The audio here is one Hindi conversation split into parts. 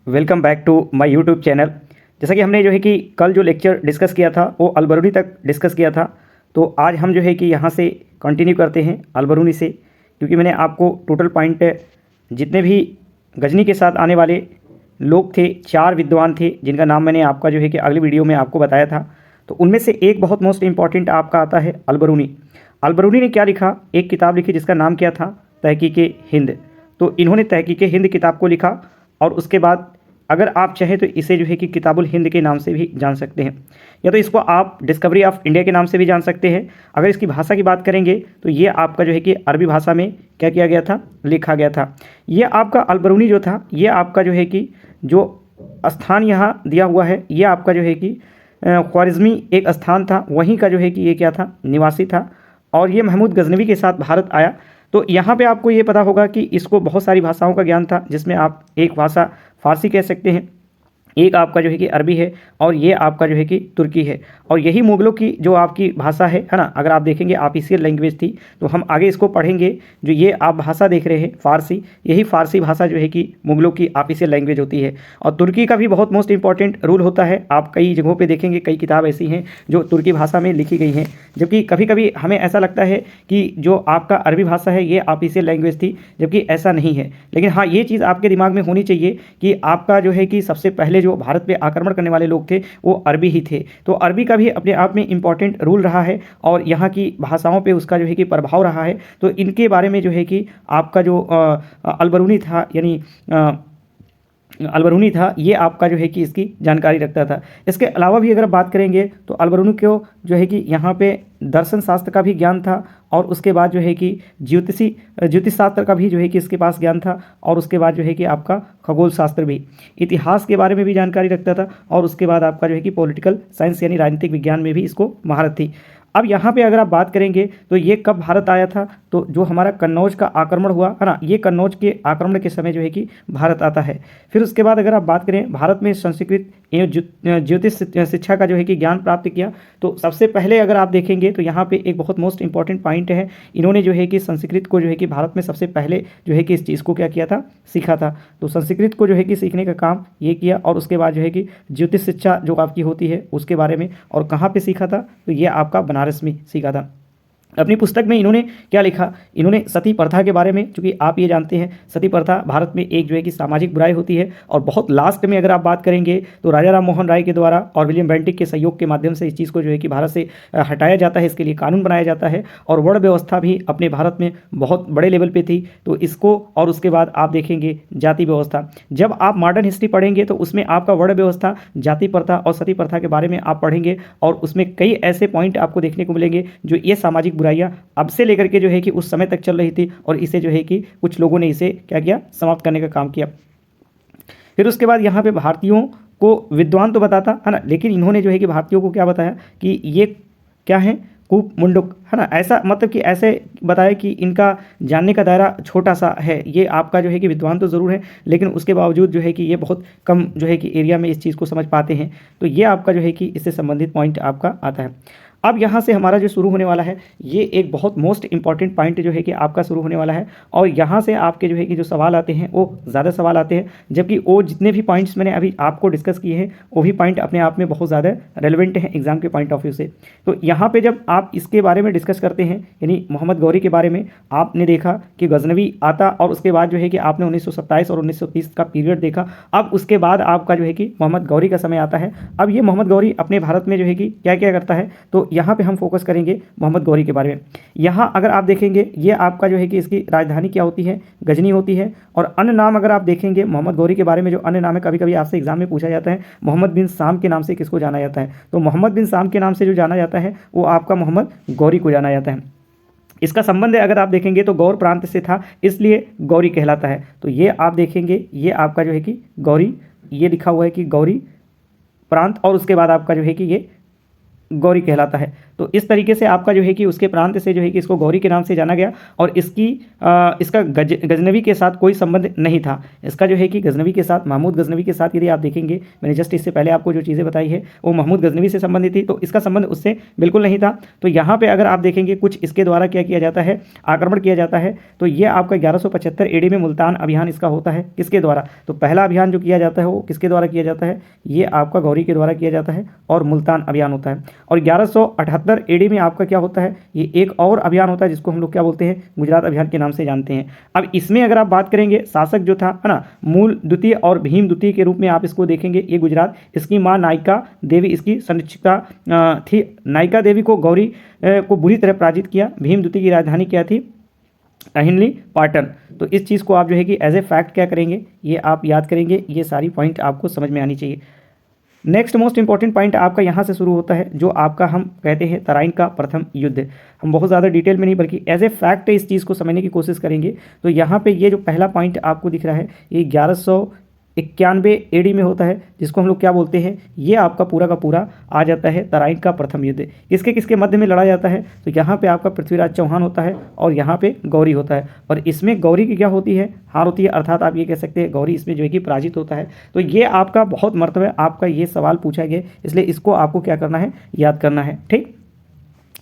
Welcome back to my YouTube channel. जैसा कि हमने जो है कि कल जो लेक्चर डिस्कस किया था वो अलबरूनी तक डिस्कस किया था, तो आज हम जो है कि यहाँ से कंटिन्यू करते हैं अलबरूनी से, क्योंकि मैंने आपको टोटल पॉइंट जितने भी गजनी के साथ आने वाले लोग थे, 4 विद्वान थे जिनका नाम मैंने आपका जो है कि अगली वीडियो में आपको बताया था। तो उनमें से एक बहुत मोस्ट इंपॉर्टेंट आपका आता है अलबरूनी। अलबरूनी ने क्या लिखा, एक किताब लिखी जिसका नाम क्या था, तहकीक हिंद। तो इन्होंने तहकीक हिंद किताब को लिखा और उसके बाद अगर आप चाहें तो इसे जो है कि किताबुल हिंद के नाम से भी जान सकते हैं, या तो इसको आप डिस्कवरी ऑफ इंडिया के नाम से भी जान सकते हैं। अगर इसकी भाषा की बात करेंगे तो ये आपका जो है कि अरबी भाषा में क्या किया गया था, लिखा गया था। ये आपका अलबरूनी जो था, ये आपका जो है कि जो स्थान यहाँ दिया हुआ है, ये आपका जो है कि ख्वारिज़मी एक स्थान था, वहीं का जो है कि ये क्या था, निवासी था। और ये महमूद गजनवी के साथ भारत आया। तो यहाँ पे आपको ये पता होगा कि इसको बहुत सारी भाषाओं का ज्ञान था, जिसमें आप एक भाषा फ़ारसी कह सकते हैं, एक आपका जो है कि अरबी है, और ये आपका जो है कि तुर्की है। और यही मुग़लों की जो आपकी भाषा है ना, अगर आप देखेंगे ऑफिशियल लैंग्वेज थी। तो हम आगे इसको पढ़ेंगे। जो ये आप भाषा देख रहे हैं फ़ारसी, यही फ़ारसी भाषा जो है कि मुग़लों की ऑफिशियल लैंग्वेज होती है। और तुर्की का भी बहुत मोस्ट इंपॉर्टेंट रूल होता है। आप कई जगहों पर देखेंगे, कई किताब ऐसी हैं जो तुर्की भाषा में लिखी गई हैं, जबकि कभी कभी हमें ऐसा लगता है कि जो आपका अरबी भाषा है ये ऑफिशियल लैंग्वेज थी, जबकि ऐसा नहीं है। लेकिन हाँ, ये चीज़ आपके दिमाग में होनी चाहिए कि आपका जो है कि सबसे पहले जो भारत पे आक्रमण करने वाले लोग थे वो अरबी ही थे। तो अरबी का भी अपने आप में इंपॉर्टेंट रूल रहा है और यहाँ की भाषाओं पे उसका जो है कि प्रभाव रहा है। तो इनके बारे में जो है कि आपका जो अलबरूनी था, यानी अलबरूनी था, ये आपका जो है कि इसकी जानकारी रखता था। इसके अलावा भी अगर बात करेंगे तो अलबरूनी को जो है कि यहाँ पे दर्शन शास्त्र का भी ज्ञान था, और उसके बाद जो है कि ज्योतिष शास्त्र का भी जो है कि इसके पास ज्ञान था, और उसके बाद जो है कि आपका खगोल शास्त्र भी, इतिहास के बारे में भी जानकारी रखता था, और उसके बाद आपका जो है कि पॉलिटिकल साइंस यानी राजनीतिक विज्ञान में भी इसको महारत थी। अब यहाँ पे अगर आप बात करेंगे तो ये कब भारत आया था, तो जो हमारा कन्नौज का आक्रमण हुआ है ना, ये कन्नौज के आक्रमण के समय जो है कि भारत आता है। फिर उसके बाद अगर आप बात करें भारत में संस्कृत एवं ज्योतिष शिक्षा का जो है कि ज्ञान प्राप्त किया, तो सबसे पहले अगर आप देखेंगे तो यहाँ पे एक बहुत मोस्ट इंपॉर्टेंट पॉइंट है, इन्होंने जो है कि संस्कृत को जो है कि भारत में सबसे पहले जो है कि इस चीज़ को क्या किया था, सीखा था। तो संस्कृत को जो है कि सीखने का काम ये किया, और उसके बाद जो है कि ज्योतिष शिक्षा जो आपकी होती है उसके बारे में, और कहाँ पर सीखा था, तो ये आपका बनारस में सीखा था। अपनी पुस्तक में इन्होंने क्या लिखा, इन्होंने सती प्रथा के बारे में, क्योंकि आप ये जानते हैं सती प्रथा भारत में एक जो है कि सामाजिक बुराई होती है। और बहुत लास्ट में अगर आप बात करेंगे तो राजा राम मोहन राय के द्वारा और विलियम बेंटिक के सहयोग के माध्यम से इस चीज़ को जो है कि भारत से हटाया जाता है, इसके लिए कानून बनाया जाता है। और वर्ण व्यवस्था भी अपने भारत में बहुत बड़े लेवल पर थी, तो इसको, और उसके बाद आप देखेंगे जाति व्यवस्था। जब आप मॉडर्न हिस्ट्री पढ़ेंगे तो उसमें आपका वर्ण व्यवस्था, जाति प्रथा और सती प्रथा के बारे में आप पढ़ेंगे, और उसमें कई ऐसे पॉइंट आपको देखने को मिलेंगे जो ये सामाजिक बुराइयां अब से लेकर के जो है कि उस समय तक चल रही थी, और इसे जो है कि कुछ लोगों ने इसे क्या किया, समाप्त करने का काम किया। फिर उसके बाद यहाँ पे भारतीयों को विद्वान तो बताता है ना, लेकिन इन्होंने जो है कि भारतीयों को क्या बताया कि ये क्या है, कूप मुंडुक है ना, ऐसा मतलब कि ऐसे बताया कि इनका जानने का दायरा छोटा सा है। ये आपका जो है कि विद्वान तो ज़रूर है, लेकिन उसके बावजूद जो है कि ये बहुत कम जो है कि एरिया में इस चीज़ को समझ पाते हैं। तो ये आपका जो है कि इससे संबंधित पॉइंट आपका आता है। अब यहाँ से हमारा जो शुरू होने वाला है, ये एक बहुत मोस्ट इंपॉर्टेंट पॉइंट जो है कि आपका शुरू होने वाला है, और यहाँ से आपके जो है कि जो सवाल आते हैं वो ज़्यादा सवाल आते हैं, जबकि वो जितने भी पॉइंट्स मैंने अभी आपको डिस्कस किए हैं वो भी पॉइंट अपने आप में बहुत ज़्यादा रेलिवेंट हैं एग्जाम के पॉइंट ऑफ व्यू से। तो यहाँ पर जब आप इसके बारे में डिस्कस करते हैं, यानी मोहम्मद गौरी के बारे में, आपने देखा कि गजनवी आता, और उसके बाद जो है कि आपने 1927 और 1930 का पीरियड देखा। अब उसके बाद आपका जो है कि मोहम्मद गौरी का समय आता है। अब ये मोहम्मद गौरी अपने भारत में जो है कि क्या क्या करता है, तो यहाँ पे हम फोकस करेंगे मोहम्मद गौरी के बारे में। यहाँ अगर आप देखेंगे, ये आपका जो है कि इसकी राजधानी क्या होती है, गजनी होती है। और अन्य नाम अगर आप देखेंगे मोहम्मद गौरी के बारे में, जो अन्य नाम है, कभी कभी आपसे एग्जाम में पूछा जाता है मोहम्मद बिन साम के नाम से किसको जाना जाता है, तो मोहम्मद बिन साम के नाम से जो जाना जाता है वो आपका मोहम्मद गौरी को जाना जाता है। इसका संबंध अगर आप देखेंगे तो गौर प्रांत से था, इसलिए गौरी कहलाता है। तो ये आप देखेंगे, ये आपका जो है कि गौरी, ये लिखा हुआ है कि गौरी प्रांत, और उसके बाद आपका जो है कि ये गौरी कहलाता है। तो इस तरीके से आपका जो है कि उसके प्रांत से जो है कि इसको गौरी के नाम से जाना गया। और इसका गजनवी के साथ कोई संबंध नहीं था। इसका जो है कि गजनवी के साथ, महमूद गजनवी के साथ यदि आप देखेंगे, मैंने जस्ट इससे पहले आपको जो चीज़ें बताई है वो महमूद गजनवी से संबंधित थी, तो इसका संबंध उससे बिल्कुल नहीं था। तो यहाँ पे अगर आप देखेंगे कुछ इसके द्वारा क्या किया जाता है, आक्रमण किया जाता है। तो ये आपका 1175 AD में मुल्तान अभियान इसका होता है। किसके द्वारा? तो पहला अभियान जो किया जाता है वो किसके द्वारा किया जाता है? ये आपका गौरी के द्वारा किया जाता है और मुल्तान अभियान होता है। और 1178 AD में आपका क्या होता है? ये एक और अभियान होता है जिसको हम लोग क्या बोलते हैं? गुजरात अभियान के नाम से जानते हैं। अब इसमें अगर आप बात करेंगे, शासक जो था है ना, मूल द्वितीय और भीम द्वितीय के रूप में आप इसको देखेंगे। ये गुजरात, इसकी माँ नायिका देवी इसकी संरक्षिता थी। नायिका देवी को गौरी को बुरी तरह पराजित किया। भीम द्वितीय की राजधानी क्या थी? अहिनली पाटन। तो इस चीज़ को आप जो है कि एज ए फैक्ट क्या करेंगे, ये आप याद करेंगे। ये सारी पॉइंट आपको समझ में आनी चाहिए। नेक्स्ट मोस्ट इंपॉर्टेंट पॉइंट आपका यहाँ से शुरू होता है, जो आपका हम कहते हैं तराइन का प्रथम युद्ध। हम बहुत ज़्यादा डिटेल में नहीं बल्कि एज ए फैक्ट इस चीज़ को समझने की कोशिश करेंगे। तो यहाँ पे ये जो पहला पॉइंट आपको दिख रहा है, ये 1191 AD में होता है, जिसको हम लोग क्या बोलते हैं? ये आपका पूरा का पूरा आ जाता है तराइन का प्रथम युद्ध। किसके किसके मध्य में लड़ा जाता है? तो यहाँ पे आपका पृथ्वीराज चौहान होता है और यहाँ पे गौरी होता है। और इसमें गौरी की क्या होती है? हार होती है, अर्थात आप ये कह सकते हैं गौरी इसमें जो है कि पराजित होता है। तो ये आपका बहुत महत्व है, आपका ये सवाल पूछा गया, इसलिए इसको आपको क्या करना है? याद करना है। ठीक।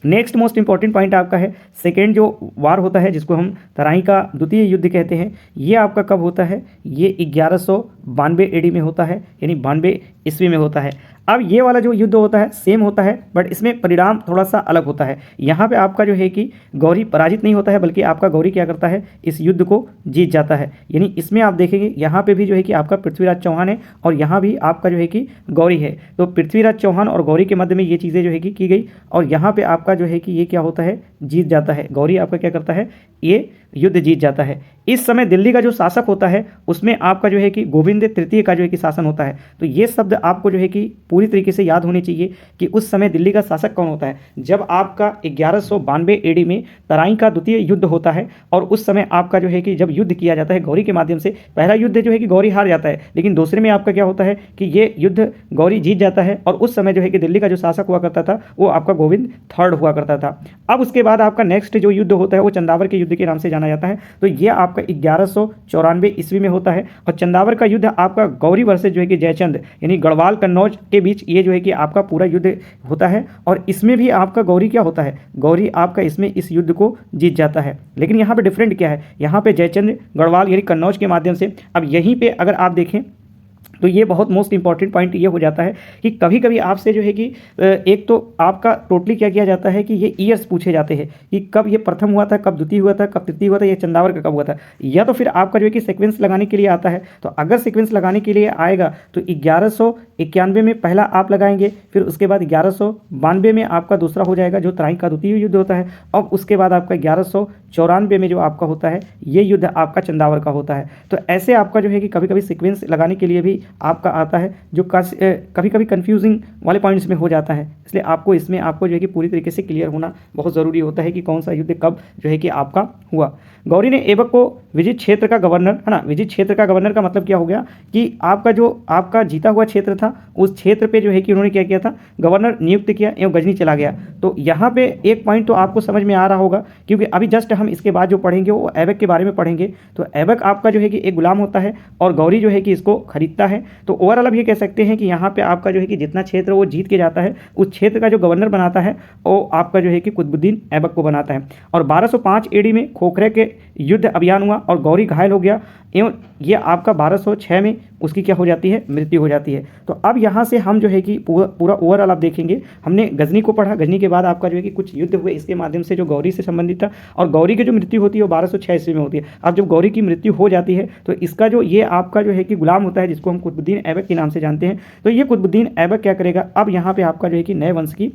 नेक्स्ट मोस्ट इंपॉर्टेंट पॉइंट आपका है सेकेंड जो वार होता है, जिसको हम तराई का द्वितीय युद्ध कहते हैं। ये आपका कब होता है? ये 1192 AD में होता है, यानी 92 ईस्वी में होता है। अब ये वाला जो युद्ध होता है सेम होता है, बट इसमें परिणाम थोड़ा सा अलग होता है। यहाँ पे आपका जो है कि गौरी पराजित नहीं होता है, बल्कि आपका गौरी क्या करता है? इस युद्ध को जीत जाता है। यानी इसमें आप देखेंगे यहाँ पे भी जो है कि आपका पृथ्वीराज चौहान है और यहाँ भी आपका जो है कि गौरी है। तो पृथ्वीराज चौहान और गौरी के मध्य में ये चीज़ें जो है कि की गई और यहाँ पे आपका जो है कि ये क्या होता है? जीत जाता है। गौरी आपका क्या करता है? ये युद्ध जीत जाता है। इस समय दिल्ली का जो शासक होता है उसमें आपका जो है कि गोविंद तृतीय का जो है कि शासन होता है। तो ये शब्द आपको जो है कि पूरी तरीके से याद होने चाहिए कि उस समय दिल्ली का शासक कौन होता है। जब आपका 1192 AD में तराई का द्वितीय युद्ध होता है और उस समय आपका जो है कि जब युद्ध किया जाता है गौरी के माध्यम से, पहला युद्ध जो है कि गौरी हार जाता है, लेकिन दूसरे में आपका क्या होता है कि ये युद्ध गौरी जीत जाता है। और उस समय जो है कि दिल्ली का जो शासक हुआ करता था वो आपका गोविंद थर्ड हुआ करता था। अब उसके बाद आपका नेक्स्ट जो युद्ध होता है वो चंदावर के युद्ध के नाम से जाना जाता है। तो ये आपका 1194 ईस्वी में होता है और चंदावर का युद्ध आपका गौरी वर्सेस जो है कि जयचंद यानी गढ़वाल कन्नौज के बीच ये जो है कि आपका पूरा युद्ध होता है। और इसमें भी आपका गौरी क्या होता है? गौरी आपका इसमें इस युद्ध को जीत जाता है। लेकिन यहाँ पे डिफरेंट क्या है? यहाँ पे जयचंद गढ़वाल यानी कन्नौज के माध्यम से। अब यहीं पे अगर आप देखें तो ये बहुत मोस्ट इंपॉर्टेंट पॉइंट ये हो जाता है कि कभी कभी आपसे जो है कि एक तो आपका टोटली क्या किया जाता है कि ये ईयर्स पूछे जाते हैं कि कब ये प्रथम हुआ था, कब द्वितीय हुआ था, कब तृतीय हुआ था, ये चंदावर का कब हुआ था, या तो फिर आपका जो है कि सीक्वेंस लगाने के लिए आता है। तो अगर सीक्वेंस लगाने के लिए आएगा तो 1191 में पहला आप लगाएंगे, फिर उसके बाद 1192 में आपका दूसरा हो जाएगा जो तराई का द्वितीय युद्ध होता है। अब उसके बाद आपका 1194 में जो आपका होता है ये युद्ध आपका चंदावर का होता है। तो ऐसे आपका जो है कि कभी कभी सीक्वेंस लगाने के लिए भी आपका आता है जो कभी कभी कंफ्यूजिंग वाले पॉइंट्स में हो जाता है। इसलिए आपको इसमें आपको जो है कि पूरी तरीके से क्लियर होना बहुत ज़रूरी होता है कि कौन सा युद्ध कब जो है कि आपका हुआ। गौरी ने ऐबक को विजित क्षेत्र का गवर्नर, है ना, विजित क्षेत्र का गवर्नर का मतलब क्या हो गया कि आपका जो आपका जीता हुआ क्षेत्र था उस क्षेत्र पे जो है कि उन्होंने क्या किया था? गवर्नर नियुक्त किया एवं गजनी चला गया। तो यहाँ पे एक पॉइंट तो आपको समझ में आ रहा होगा, क्योंकि अभी जस्ट हम इसके बाद जो पढ़ेंगे वो ऐबक के बारे में पढ़ेंगे। तो ऐबक आपका जो है कि एक गुलाम होता है और गौरी जो है कि इसको खरीदता है। तो ओवरऑल अब ये कह सकते हैं कि यहाँ पे आपका जो है कि जितना क्षेत्र वो जीत के जाता है उस क्षेत्र का जो गवर्नर बनाता है वो आपका जो है कि कुतुबुद्दीन ऐबक को बनाता है। और 1205 AD में खोखरे के युद्ध अभियान हुआ और गौरी घायल हो गया एवं ये आपका 1206 में उसकी क्या हो जाती है? मृत्यु हो जाती है। तो अब यहाँ से हम जो है कि पूरा ओवरऑल आप देखेंगे, हमने गजनी को पढ़ा, गजनी के बाद आपका जो है कि कुछ युद्ध हुए इसके माध्यम से जो गौरी से संबंधित था, और गौरी की जो मृत्यु होती है वो 1206 ईस्वी में होती है। अब जब गौरी की मृत्यु हो जाती है तो इसका जो ये आपका जो है कि गुलाम होता है जिसको हम कुतुबुद्दीन ऐबक के नाम से जानते हैं, तो ये कुतुबुद्दीन ऐबक क्या करेगा? अब यहाँ पर आपका जो है कि नए वंश की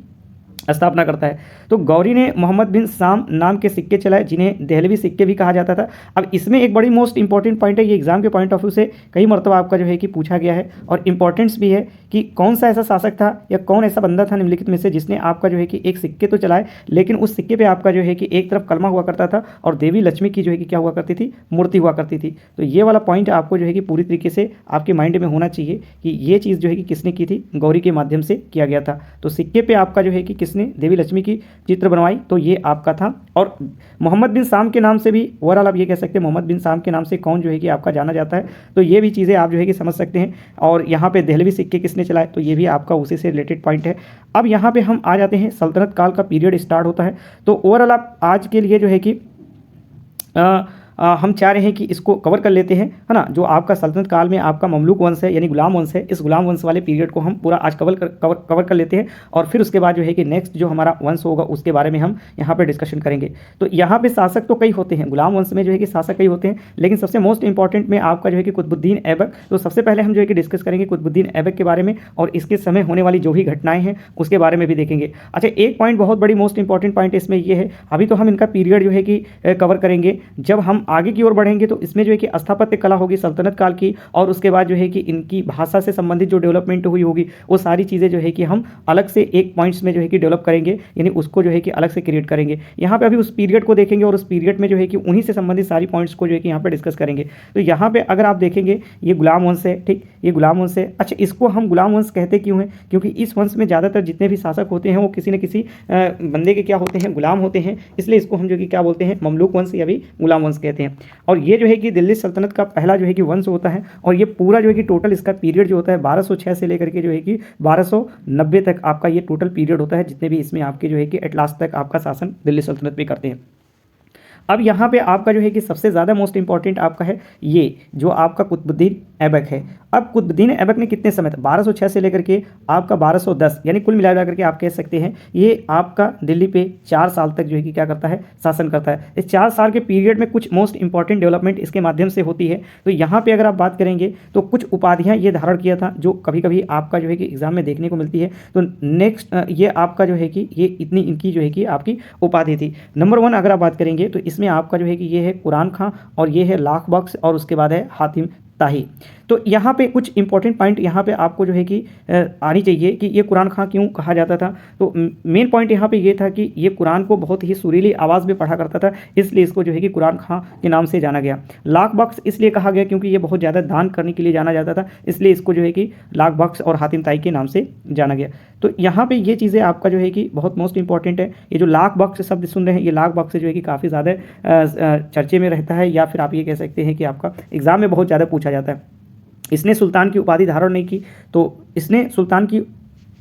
स्थापना करता है। तो गौरी ने मोहम्मद बिन साम नाम के सिक्के चलाए जिन्हें देहलवी सिक्के भी कहा जाता था। अब इसमें एक बड़ी मोस्ट इंपॉर्टेंट पॉइंट है, ये एग्जाम के पॉइंट ऑफ व्यू से कई मरतबा आपका जो है कि पूछा गया है और इंपॉर्टेंस भी है कि कौन सा ऐसा शासक था या कौन ऐसा बंदा था निम्नलिखित में से जिसने आपका जो है कि एक सिक्के तो चलाए, लेकिन उस सिक्के पे आपका जो है कि एक तरफ कलमा हुआ करता था और देवी लक्ष्मी की जो है कि क्या हुआ करती थी, मूर्ति हुआ करती थी। तो ये वाला पॉइंट आपको जो है कि पूरी तरीके से आपके माइंड में होना चाहिए कि ये चीज़ जो है कि किसने की थी, गौरी के माध्यम से किया गया था। तो सिक्के पे आपका जो है कि किसने देवी लक्ष्मी की चित्र बनवाई, तो ये आपका था। और मोहम्मद बिन साम के नाम से भी ओवरऑल आप ये कह सकते हैं मोहम्मद बिन साम के नाम से कौन जो है कि आपका जाना जाता है, तो ये भी चीज़ें आप जो है कि समझ सकते हैं। और यहाँ पे दहलवी सिक्के किसने चलाए, तो ये भी आपका उसी से रिलेटेड पॉइंट है। अब यहाँ पे हम आ जाते हैं, सल्तनत काल का पीरियड स्टार्ट होता है। तो ओवरऑल आप आज के लिए जो है कि हम चाह रहे हैं कि इसको कवर कर लेते हैं, है ना। जो आपका सल्तनत काल में आपका ममलूक वंश है यानी गुलाम वंश है, इस गुलाम वंश वाले पीरियड को हम पूरा आज कवर कर लेते हैं। और फिर उसके बाद जो है कि नेक्स्ट जो हमारा वंश होगा उसके बारे में हम यहाँ पे डिस्कशन करेंगे। तो यहाँ पे शासक तो कई होते हैं, गुलाम वंश में जो है कि शासक कई होते हैं, लेकिन सबसे मोस्ट इंपॉर्टेंट में आपका जो है कि कुतुबुद्दीन ऐबक। तो सबसे पहले हम जो है कि डिस्कस करेंगे कुतुबुद्दीन ऐबक के बारे में और इसके समय होने वाली जो भी घटनाएं हैं उसके बारे में भी देखेंगे। अच्छा, एक पॉइंट बहुत बड़ी मोस्ट इंपॉर्टेंट पॉइंट इसमें ये है, अभी तो हम इनका पीरियड जो है कि कवर करेंगे, जब हम आगे की ओर बढ़ेंगे तो इसमें जो है कि स्थापत्य कला होगी सल्तनत काल की, और उसके बाद जो है कि इनकी भाषा से संबंधित जो डेवलपमेंट हुई होगी वो सारी चीज़ें जो है कि हम अलग से एक पॉइंट्स में जो है कि डेवलप करेंगे, यानी उसको जो है कि अलग से क्रिएट करेंगे। यहाँ पे अभी उस पीरियड को देखेंगे और उस पीरियड में जो है कि उन्हीं से संबंधित सारी पॉइंट्स को जो है कि यहाँ पे डिस्कस करेंगे। तो यहाँ पे अगर आप देखेंगे ये गुलाम वंश है, ठीक, ये गुलाम वंश है। अच्छा, इसको हम गुलाम वंश कहते क्यों हैं, क्योंकि इस वंश में ज़्यादातर जितने भी शासक होते हैं वो किसी न किसी बंदे के क्या होते हैं, गुलाम होते हैं, इसलिए इसको हम जो कि क्या बोलते हैं, ममलूक वंश या भी गुलाम वंश कहते हैं। और ये जो है कि दिल्ली सल्तनत का पहला जो है कि वंश होता है, और ये पूरा जो है कि टोटल इसका पीरियड जो होता है 1206 से लेकर के जो है कि 1290 तक आपका ये टोटल पीरियड होता है, जितने भी इसमें आपके जो है कि एट लास्ट तक आपका शासन दिल्ली सल्तनत पे करते हैं। अब यहाँ पे आपका जो है कि सबसे ज़्यादा मोस्ट इंपॉर्टेंट आपका है ये जो आपका कुतुबुद्दीन ऐबक है। अब कुतुबुद्दीन ऐबक ने कितने समय तक, 1206 से लेकर के आपका 1210, यानी कुल मिला करके आप कह सकते हैं ये आपका दिल्ली पे 4 साल तक जो है कि क्या करता है, शासन करता है। इस 4 साल के पीरियड में कुछ मोस्ट इंपॉर्टेंट डेवलपमेंट इसके माध्यम से होती है। तो यहाँ पे अगर आप बात करेंगे तो कुछ उपाधियाँ ये धारण किया था जो कभी कभी आपका जो है कि एग्जाम में देखने को मिलती है। तो नेक्स्ट ये आपका जो है कि ये इतनी इनकी जो है कि आपकी उपाधि थी। नंबर 1 अगर आप बात करेंगे तो इसमें आपका जो है कि ये है कुरान खां, और ये है लाख बख्श, और उसके बाद है हातिम ताही। तो यहाँ पे कुछ इंपॉर्टेंट पॉइंट यहाँ पे आपको जो है कि आनी चाहिए कि ये कुरान खां क्यों कहा जाता था। तो मेन पॉइंट यहाँ पे ये था कि ये कुरान को बहुत ही सुरीली आवाज़ में पढ़ा करता था, इसलिए इसको जो है कि कुरान खां के नाम से जाना गया। लाख बख्श इसलिए कहा गया क्योंकि ये बहुत ज़्यादा दान करने के लिए जाना जाता था, इसलिए इसको जो है कि लाख बख्श और हातिम ताई के नाम से जाना गया। तो यहाँ पे ये चीज़ें आपका जो है कि बहुत मोस्ट इंपॉर्टेंट है। ये जो लाख बख्श शब्द सुन रहे हैं, ये लाख बख्श जो है कि काफ़ी ज़्यादा चर्चे में रहता है, या फिर आप ये कह सकते हैं कि आपका एग्ज़ाम में बहुत ज़्यादा पूछा जाता है। इसने सुल्तान की उपाधि धारण नहीं की, तो इसने सुल्तान की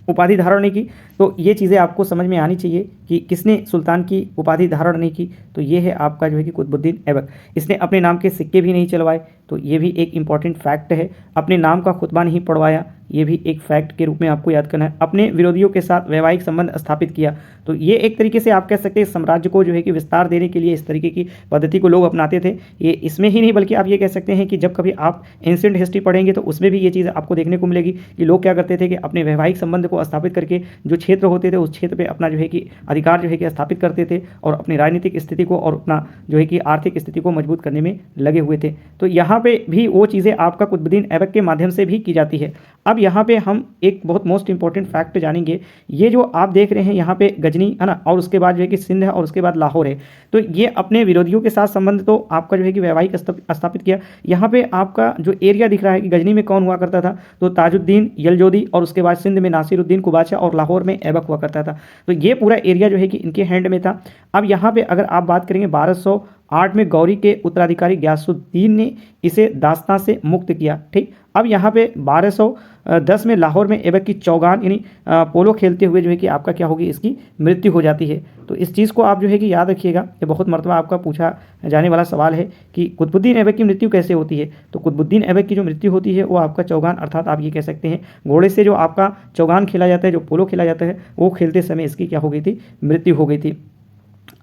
उपाधि धारण नहीं की, तो ये चीज़ें आपको समझ में आनी चाहिए कि किसने सुल्तान की उपाधि धारण नहीं की। तो ये है आपका जो है कि कुतुबुद्दीन ऐबक। इसने अपने नाम के सिक्के भी नहीं चलवाए, तो ये भी एक इंपॉर्टेंट फैक्ट है। अपने नाम का खुतबा नहीं पढ़वाया, ये भी एक फैक्ट के रूप में आपको याद करना है। अपने विरोधियों के साथ वैवाहिक संबंध स्थापित किया, तो ये एक तरीके से आप कह सकते हैं साम्राज्य को जो है कि विस्तार देने के लिए इस तरीके की पद्धति को लोग अपनाते थे। ये इसमें ही नहीं बल्कि आप ये कह सकते हैं कि जब कभी आप एंशिएंट हिस्ट्री पढ़ेंगे तो उसमें भी ये चीज़ आपको देखने को मिलेगी कि लोग क्या करते थे कि अपने वैवाहिक संबंध को स्थापित करके जो क्षेत्र होते थे उस क्षेत्र पर अपना जो है कि अधिकार जो है कि स्थापित करते थे, और अपनी राजनीतिक स्थिति को और अपना जो है कि आर्थिक स्थिति को मजबूत करने में लगे हुए थे। तो यहाँ पे भी वो चीज़ें आपका कुतुबुद्दीन ऐबक के माध्यम से भी की जाती है। अब यहाँ पे हम एक बहुत मोस्ट इंपॉर्टेंट फैक्ट जानेंगे। ये जो आप देख रहे हैं यहाँ पे गजनी है ना, और उसके बाद जो है कि सिंध है, और उसके बाद लाहौर है। तो ये अपने विरोधियों के साथ संबंध तो आपका जो है कि वैवाहिक स्थापित किया। यहाँ पे आपका जो एरिया दिख रहा है कि गजनी में कौन हुआ करता था, तो ताजुद्दीन यलजोदी, और उसके बाद सिंध में नासिरुद्दीन कुबाचा, और लाहौर में ऐबक हुआ करता था। तो ये पूरा एरिया जो है कि इनके हैंड में था। अब यहाँ पे अगर आप बात करेंगे 1208 में गौरी के उत्तराधिकारी गयासुद्दीन ने इसे दास्तां से मुक्त किया, ठीक। अब यहाँ पे 1210 में लाहौर में ऐबक की चौगान यानी पोलो खेलते हुए जो है कि आपका क्या होगी, इसकी मृत्यु हो जाती है। तो इस चीज़ को आप जो है कि याद रखिएगा, ये बहुत मरतबा आपका पूछा जाने वाला सवाल है कि कुतुबुद्दीन ऐबक की मृत्यु कैसे होती है। तो कुतुबुद्दीन ऐबक की जो मृत्यु होती है वो आपका चौगान, अर्थात आप ये कह सकते हैं घोड़े से जो आपका चौगान खेला जाता है, जो पोलो खेला जाता है, वो खेलते समय इसकी क्या हो गई थी, मृत्यु हो गई थी।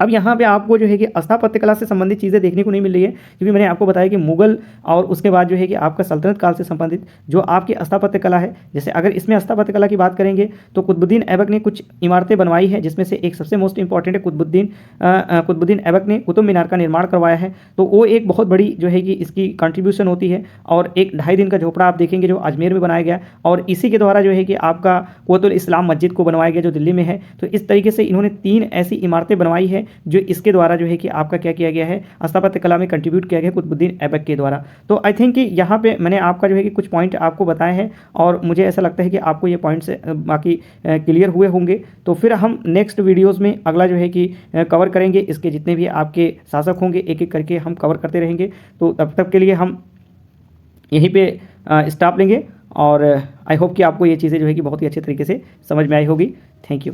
अब यहाँ पे आपको जो है कि स्थापत्य कला से संबंधित चीज़ें देखने को नहीं मिल रही है, क्योंकि मैंने आपको बताया कि मुगल और उसके बाद जो है कि आपका सल्तनत काल से संबंधित जो आपकी स्थापत्य कला है, जैसे अगर इसमें स्थापत्य कला की बात करेंगे तो कुतुबुद्दीन ऐबक ने कुछ इमारतें बनवाई है, जिसमें से एक सबसे मोस्ट इंपॉर्टेंट है कुतुबुद्दीन ऐबक ने कुतुब मीनार का निर्माण करवाया है। तो वो एक बहुत बड़ी जो है कि इसकी कंट्रीब्यूशन होती है। और एक 2.5 दिन का झोपड़ा आप देखेंगे जो अजमेर में बनाया गया, और इसी के द्वारा जो है कि आपका कुव्वतुल इस्लाम मस्जिद को बनवाया गया जो दिल्ली में है। तो इस तरीके से इन्होंने 3 ऐसी इमारतें बनवाई है जो इसके द्वारा जो है कि आपका क्या किया गया है, स्थापत्य कला में कंट्रीब्यूट किया गया कुतुबुद्दीन ऐबक के द्वारा। तो आई थिंक कि यहाँ पे मैंने आपका जो है कि कुछ पॉइंट आपको बताए हैं, और मुझे ऐसा लगता है कि आपको ये पॉइंट्स बाकी क्लियर हुए होंगे। तो फिर हम नेक्स्ट वीडियोज़ में अगला जो है कि कवर करेंगे, इसके जितने भी आपके शासक होंगे एक एक करके हम कवर करते रहेंगे। तो तब तक के लिए हम यहीं पे स्टॉप लेंगे, और आई होप कि आपको ये चीज़ें जो है कि बहुत ही अच्छे तरीके से समझ में आई होगी। Thank you.